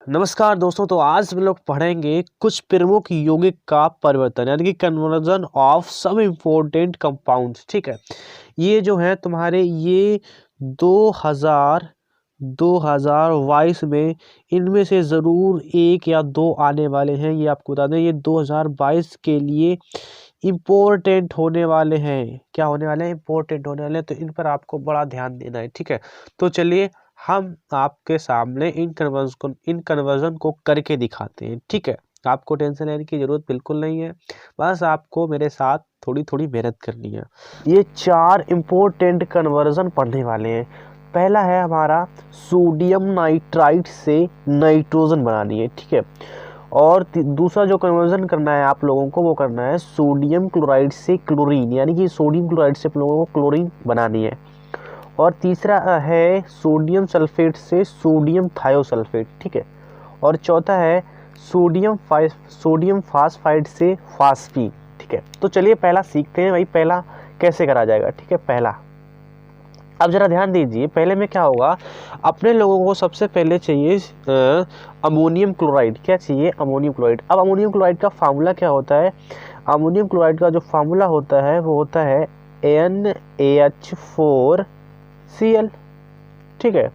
नमस्कार दोस्तों। तो आज हम लोग पढ़ेंगे कुछ प्रमुख यौगिक का परिवर्तन यानी कि कन्वर्जन ऑफ सब इम्पोर्टेंट कंपाउंड्स। ठीक है, ये जो है तुम्हारे ये 2022 में इनमें से ज़रूर एक या दो आने वाले हैं। ये आपको बता दें, ये 2022 के लिए इम्पोर्टेंट होने वाले हैं। क्या होने वाले हैं? इम्पोर्टेंट होने वाले हैं। तो इन पर आपको बड़ा ध्यान देना है। ठीक है, तो चलिए हम आपके सामने इन कन्वर्जन को करके दिखाते हैं। ठीक है, आपको टेंशन लेने की ज़रूरत बिल्कुल नहीं है, बस आपको मेरे साथ थोड़ी थोड़ी मेहनत करनी है। ये 4 इम्पोर्टेंट कन्वर्जन पढ़ने वाले हैं। पहला है हमारा सोडियम नाइट्राइट से नाइट्रोजन बनानी है। ठीक है, और दूसरा जो कन्वर्जन करना है आप लोगों को वो करना है सोडियम क्लोराइड से क्लोरीन, यानी कि सोडियम क्लोराइड से आप लोगों को क्लोरीन बनानी है। और तीसरा है सोडियम सल्फेट से सोडियम थायोसल्फेट। ठीक है, और चौथा है सोडियम फास्फाइड से फास्फीन। ठीक है, तो चलिए पहला सीखते हैं भाई, पहला कैसे करा जाएगा। ठीक है, पहला अब जरा ध्यान दीजिए। पहले में क्या होगा, अपने लोगों को सबसे पहले चाहिए अमोनियम क्लोराइड। क्या चाहिए? Ammonium chloride. अब अमोनियम क्लोराइड का फार्मूला क्या होता है? अमोनियम क्लोराइड का जो फार्मूला होता है वो होता है NaH4Cl। ठीक है,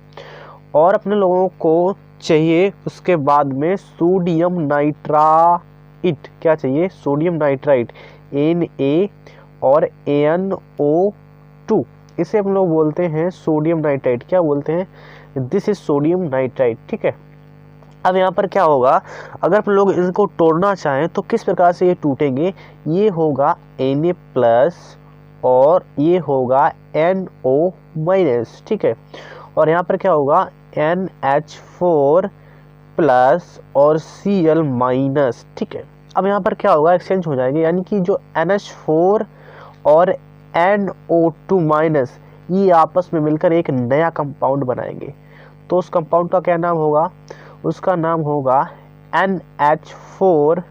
और अपने लोगों को चाहिए उसके बाद में सोडियम नाइट्राइट। क्या चाहिए? सोडियम नाइट्राइट Na और NO2। इसे हम लोग बोलते हैं सोडियम नाइट्राइट। क्या बोलते हैं? This is sodium nitrite. ठीक है, अब यहाँ पर क्या होगा, अगर हम लोग इनको तोड़ना चाहें तो किस प्रकार से ये टूटेंगे? ये होगा Na+ और ये होगा NO-। ठीक है, और यहाँ पर क्या होगा? NH4+ और Cl-। ठीक है, अब यहाँ पर क्या होगा? एक्सचेंज हो जाएंगे, यानी कि जो NH4 और NO2- ये आपस में मिलकर एक नया कंपाउंड बनाएंगे। तो उस कंपाउंड का क्या नाम होगा? उसका नाम होगा NH4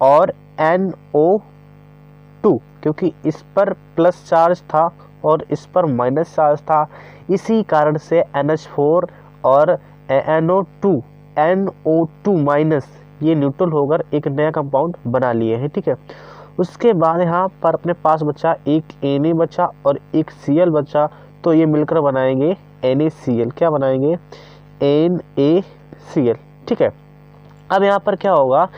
और NO2, क्योंकि इस पर प्लस चार्ज था और इस पर माइनस चार्ज था, इसी कारण से NH4 और NO2 ये न्यूट्रल होकर एक नया कंपाउंड बना लिए हैं। ठीक है, उसके बाद यहाँ पर अपने पास बचा एक Na बचा और एक Cl बचा, तो ये मिलकर बनाएंगे NaCl। क्या बनाएंगे? NaCl। ठीक है, अब यहाँ पर क्या होगा,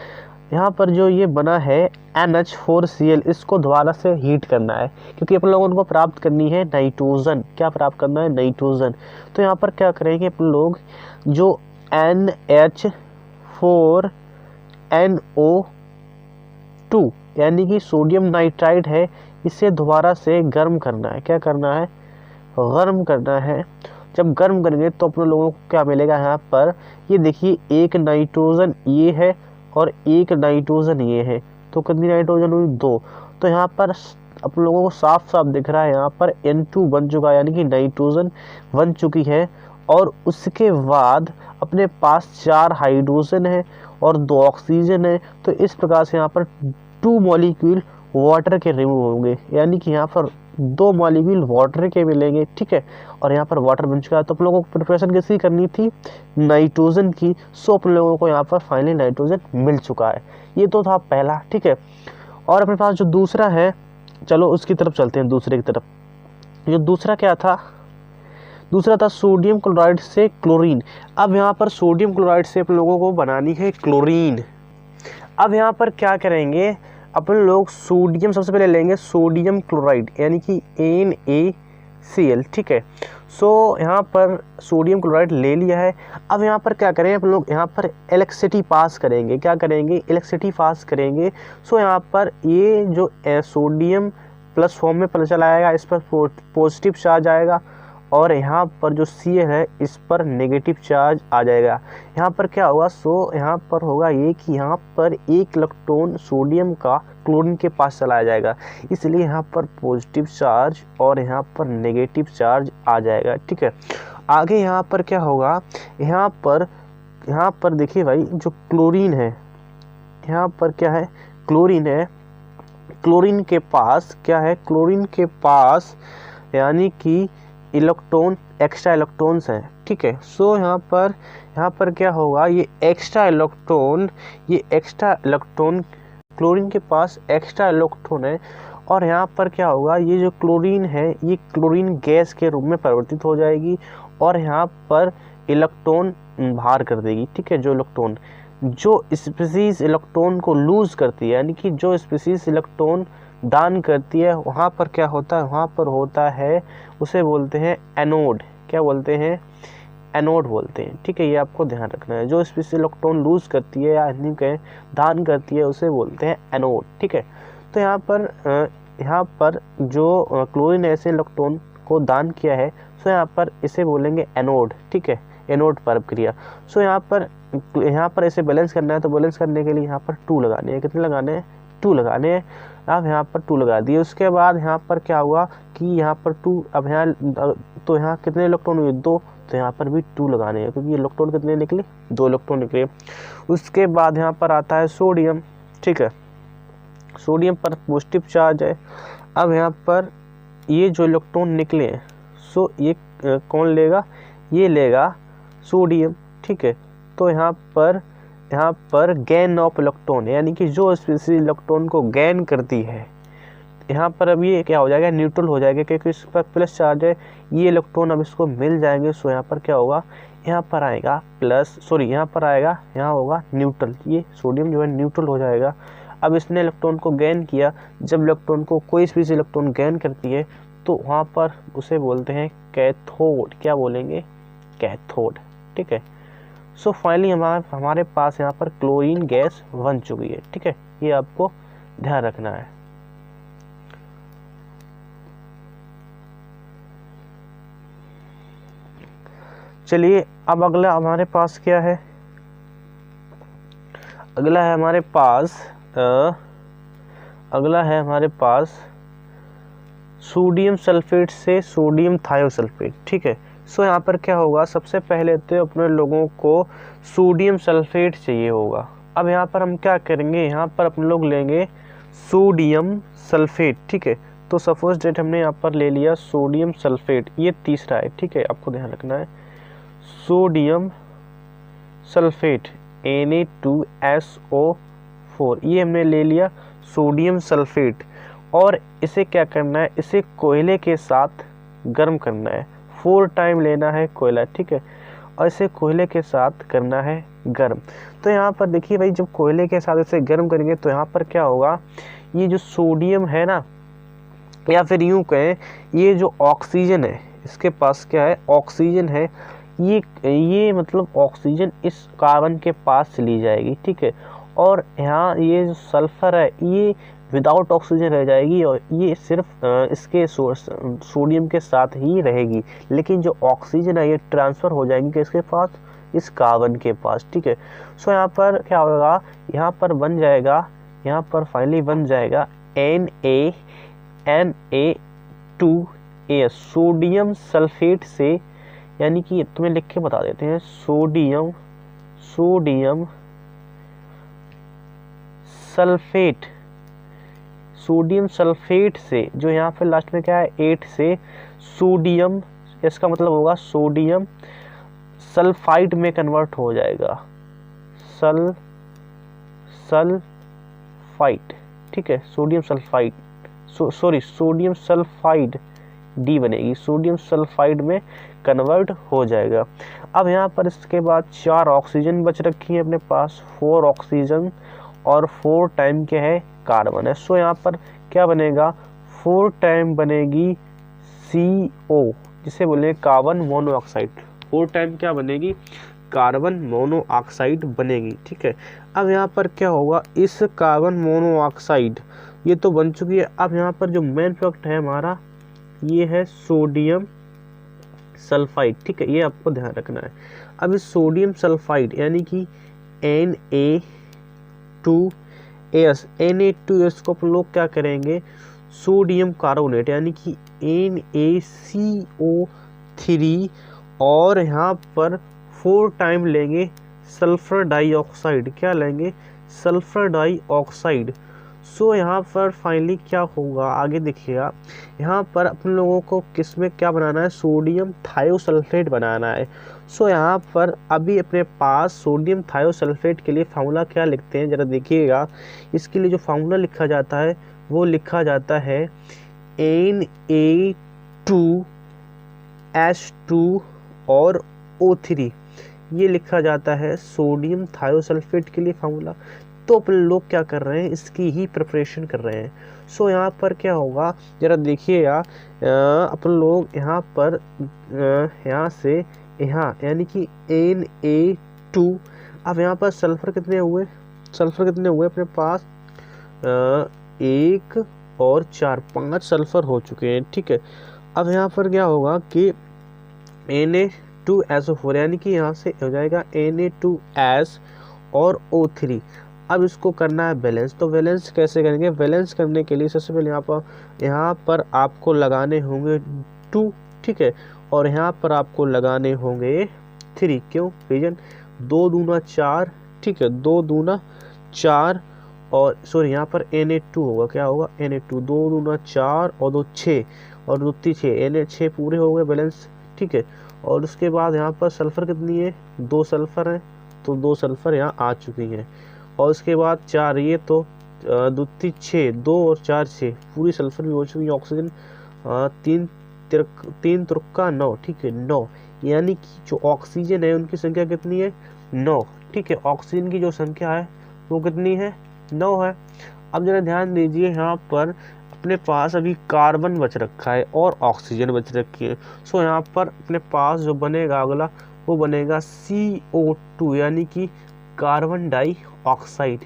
यहाँ पर जो ये बना है NH4Cl, इसको दोबारा से हीट करना है, क्योंकि अपन लोगों को प्राप्त करनी है नाइट्रोजन। क्या प्राप्त करना है? नाइट्रोजन। तो यहाँ पर क्या करेंगे अपन लोग, जो NH4NO2 यानी कि सोडियम नाइट्राइड है, इसे दोबारा से गर्म करना है। क्या करना है? गर्म करना है। जब गर्म करेंगे तो अपने लोगों को क्या मिलेगा? यहाँ पर ये देखिए, एक नाइट्रोजन ये है और एक नाइट्रोजन ये है, तो कितनी नाइट्रोजन हुई? 2। तो यहाँ पर अपने लोगों को साफ साफ दिख रहा है, यहाँ पर N2 बन चुका है, यानी कि नाइट्रोजन बन चुकी है। और उसके बाद अपने पास 4 हाइड्रोजन है और 2 ऑक्सीजन है। तो इस प्रकार से यहाँ पर 2 मॉलिक्यूल वाटर के रिमूव होंगे, यानी कि यहाँ पर 2 मॉलिक्यूल वाटर के मिलेंगे। ठीक है, और यहाँ पर वाटर बन चुका है। तो आप लोगों को प्रिपरेशन किसकी करनी थी? नाइट्रोजन की। सो आप लोगों को यहाँ पर फाइनली नाइट्रोजन मिल चुका है। ये तो था पहला। ठीक है, और अपने पास जो दूसरा है, चलो उसकी तरफ चलते हैं। दूसरे की तरफ जो दूसरा क्या था? दूसरा था सोडियम क्लोराइड से क्लोरीन। अब यहाँ पर सोडियम क्लोराइड से अपन लोगों को बनानी है क्लोरीन। अब यहाँ पर क्या करेंगे अपन लोग? सोडियम सबसे पहले लेंगे, सोडियम क्लोराइड यानी कि NaCl। ठीक है, सो यहाँ पर सोडियम क्लोराइड ले लिया है। अब यहाँ पर क्या करें अपन लोग? यहाँ पर इलेक्ट्रिसिटी पास करेंगे। क्या करेंगे? इलेक्ट्रिसिटी पास करेंगे। सो यहाँ पर ये जो सोडियम प्लस फॉर्म में पता चला आएगा, इस पर पॉजिटिव चार्ज आएगा, और यहाँ पर जो Cl है इस पर नेगेटिव चार्ज आ जाएगा। यहाँ पर क्या होगा? सो यहाँ पर होगा ये कि यहाँ पर एक इलेक्ट्रॉन सोडियम का क्लोरीन के पास चला जाएगा, इसलिए यहाँ पर पॉजिटिव चार्ज और यहाँ पर नेगेटिव चार्ज आ जाएगा। ठीक है, आगे यहाँ पर क्या होगा? यहाँ पर देखिए भाई, जो क्लोरीन है, यहाँ पर क्या है? क्लोरीन है। क्लोरीन के पास क्या है? क्लोरीन के पास यानी कि इलेक्ट्रॉन, एक्स्ट्रा इलेक्ट्रॉन्स हैं। ठीक है, सो यहाँ पर यहाँ पर क्या होगा, ये एक्स्ट्रा इलेक्ट्रॉन क्लोरीन के पास एक्स्ट्रा इलेक्ट्रॉन है, और यहाँ पर क्या होगा, ये जो क्लोरीन है ये क्लोरीन गैस के रूप में परिवर्तित हो जाएगी और यहाँ पर इलेक्ट्रॉन बाहर कर देगी। ठीक है, जो स्पीसीज इलेक्ट्रॉन को लूज करती है, यानी कि जो स्पीसीज इलेक्ट्रॉन दान करती है, वहाँ पर क्या होता है, वहाँ पर होता है, उसे बोलते हैं एनोड। क्या बोलते हैं, एनोड बोलते हैं। ठीक है, ये आपको ध्यान रखना है। जो स्पीसीज इलेक्ट्रॉन लूज करती है या कहें दान करती है, उसे बोलते हैं एनोड। ठीक है, तो यहाँ पर जो क्लोरीन ऐसे इलेक्ट्रॉन को दान किया है, सो यहाँ पर इसे बोलेंगे एनोड। ठीक है, एनोड परक्रिया। सो यहाँ पर इसे बैलेंस करना है, तो बैलेंस करने के लिए यहाँ पर 2 लगाने हैं। कितने लगाने हैं, 2 लगाने हैं। अब यहाँ पर 2 लगा दिए। उसके बाद यहाँ पर क्या हुआ कि यहाँ पर 2, अब यहाँ कितने इलेक्ट्रॉन हुए, 2, तो यहाँ पर भी 2 लगाने हैं, क्योंकि इलेक्ट्रॉन कितने निकले, 2 इलेक्ट्रॉन निकले। उसके बाद यहाँ पर आता है सोडियम। ठीक है, सोडियम पर पॉजिटिव चार्ज है। अब यहाँ पर ये जो इलेक्ट्रॉन निकले हैं, सो ये कौन लेगा, ये लेगा सोडियम। ठीक है, तो यहाँ पर गेन ऑफ इलेक्ट्रॉन, यानी कि जो स्पीसीज इलेक्ट्रॉन को गेन करती है, यहाँ पर अब ये क्या हो जाएगा, न्यूट्रल हो जाएगा, क्योंकि इस पर प्लस चार्ज है। ये इलेक्ट्रॉन अब इसको मिल जाएंगे। सो यहाँ पर क्या होगा, यहाँ पर आएगा यहाँ पर आएगा, यहाँ होगा न्यूट्रल। ये सोडियम जो है न्यूट्रल हो जाएगा। अब इसने इलेक्ट्रॉन को गेन किया। जब इलेक्ट्रॉन को कोई स्पीसीज इलेक्ट्रॉन गेन करती है, तो वहाँ पर उसे बोलते हैं कैथोड। क्या बोलेंगे, कैथोड। ठीक है, सो फाइनली हमारे पास यहाँ पर क्लोरीन गैस बन चुकी है। ठीक है, ये आपको ध्यान रखना है। चलिए, अब अगला हमारे पास क्या है, अगला है हमारे पास सोडियम सल्फेट से सोडियम थायोसल्फेट। ठीक है, सो यहाँ पर क्या होगा, सबसे पहले तो अपने लोगों को सोडियम सल्फेट चाहिए होगा। अब यहाँ पर हम क्या करेंगे, यहाँ पर अपने लोग लेंगे सोडियम सल्फेट। ठीक है, तो सपोज डेट हमने यहाँ पर ले लिया सोडियम सल्फेट, ये तीसरा है। ठीक है, आपको ध्यान रखना है, सोडियम सल्फेट Na2SO4, ये हमने ले लिया सोडियम सल्फेट। और इसे क्या करना है, इसे कोयले के साथ गर्म करना है। 4 टाइम लेना है कोयला। ठीक है, और इसे कोयले के साथ करना है गर्म। तो यहाँ पर देखिए भाई, जब कोयले के साथ इसे गर्म करेंगे, तो यहाँ पर क्या होगा, ये जो सोडियम है ना, या फिर यूँ कहें, ये जो ऑक्सीजन है, इसके पास क्या है, ऑक्सीजन है। ये मतलब ऑक्सीजन इस कार्बन के पास चली जाएगी। ठीक है, और यहाँ ये जो सल्फर है, ये विदाउट ऑक्सीजन रह जाएगी, और ये सिर्फ इसके सोडियम के साथ ही रहेगी। लेकिन जो ऑक्सीजन है, ये ट्रांसफ़र हो जाएगी किसके पास, इस कार्बन के पास। ठीक है, सो यहाँ पर क्या होगा, यहाँ पर फाइनली बन जाएगा Na2S, सोडियम सल्फेट से, यानी कि तुम्हें लिख के बता देते हैं, सोडियम सल्फेट से, जो यहाँ पे लास्ट में क्या है 8 से, सोडियम, इसका मतलब होगा सोडियम सल्फाइड में कन्वर्ट हो जाएगा, सल्फाइड। ठीक है, सोडियम सल्फाइड डी बनेगी, सोडियम सल्फाइड में कन्वर्ट हो जाएगा। अब यहाँ पर इसके बाद 4 ऑक्सीजन बच रखी है अपने पास, 4 ऑक्सीजन और 4 टाइम क्या है, कार्बन है। सो यहाँ पर क्या बनेगा, 4 टाइम बनेगी CO, जिसे बोले कार्बन मोनोऑक्साइड। 4 टाइम क्या बनेगी, कार्बन मोनोऑक्साइड बनेगी। ठीक है, अब यहाँ पर क्या होगा, इस कार्बन मोनोऑक्साइड ये तो बन चुकी है। अब यहाँ पर जो मेन प्रोडक्ट है हमारा, ये है सोडियम सल्फाइड। ठीक है, ये आपको ध्यान रखना है। अब इस सोडियम सल्फाइड यानी कि Na2S को अपन लोग क्या करेंगे, सोडियम कार्बोनेट यानी कि NaCO3, और यहाँ पर 4 टाइम लेंगे सल्फर डाइऑक्साइड। क्या लेंगे, सल्फर डाइऑक्साइड। सो यहाँ पर फाइनली क्या होगा, आगे देखिएगा, यहाँ पर अपन लोगों को किस में क्या बनाना है, सोडियम थायोसल्फेट बनाना है। सो यहाँ पर अभी अपने पास सोडियम थायोसल्फेट के लिए फार्मूला क्या लिखते हैं, ज़रा देखिएगा। इसके लिए जो फार्मूला लिखा जाता है वो लिखा जाता है Na2H2 और O3, ये लिखा जाता है सोडियम थायोसल्फेट के लिए फार्मूला। तो अपन लोग क्या कर रहे हैं, इसकी ही प्रिपरेशन कर रहे हैं। सो यहाँ पर क्या होगा, ज़रा देखिएगा। अपन लोग यहाँ पर यहाँ से यहाँ यानी कि Na2। अब यहाँ पर सल्फर कितने हुए, अपने पास 1 और 4, 5 सल्फर हो चुके हैं, ठीक है। अब यहाँ पर क्या होगा कि Na2SO4 यानी कि यहाँ से हो जाएगा Na2S और O3। अब इसको करना है बैलेंस। तो बैलेंस कैसे करेंगे, बैलेंस करने के लिए सबसे पहले यहाँ पर आपको लगाने होंगे 2, ठीक है, और यहाँ पर आपको लगाने होंगे 3। क्यों, रीजन 2 दूना 4, ठीक है, 2 दूना 4 और सॉरी यहाँ पर Na2 होगा, क्या होगा Na2, 2 दूना 4 और 2 6 और 2 3 6, Na6 पूरे हो गए बैलेंस, ठीक है। और उसके बाद यहाँ पर सल्फर कितनी है, 2 सल्फर है, तो 2 सल्फर यहाँ आ चुकी हैं। और उसके बाद 4, ये तो 2 3 6, 2 और 4 6, पूरी सल्फर भी हो चुकी है। ऑक्सीजन 3 तुर्का 9, ठीक है, 9, यानी कि जो ऑक्सीजन है उनकी संख्या कितनी है, 9, ठीक है। ऑक्सीजन की जो संख्या है वो कितनी है, 9 है। अब जरा ध्यान दीजिए, यहाँ पर अपने पास अभी कार्बन बच रखा है और ऑक्सीजन बच रखी है। सो यहाँ पर अपने पास जो बनेगा अगला वो बनेगा CO2 यानी कि कार्बन डाइऑक्साइड,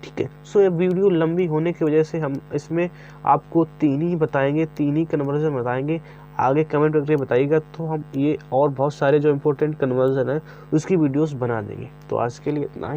ठीक है। सो ये वीडियो लंबी होने की वजह से हम इसमें आपको 3 ही बताएंगे, 3 ही कन्वर्जन बताएंगे। आगे कमेंट करके बताइएगा तो हम ये और बहुत सारे जो इम्पोर्टेंट कन्वर्जन है उसकी वीडियोस बना देंगे। तो आज के लिए इतना ही।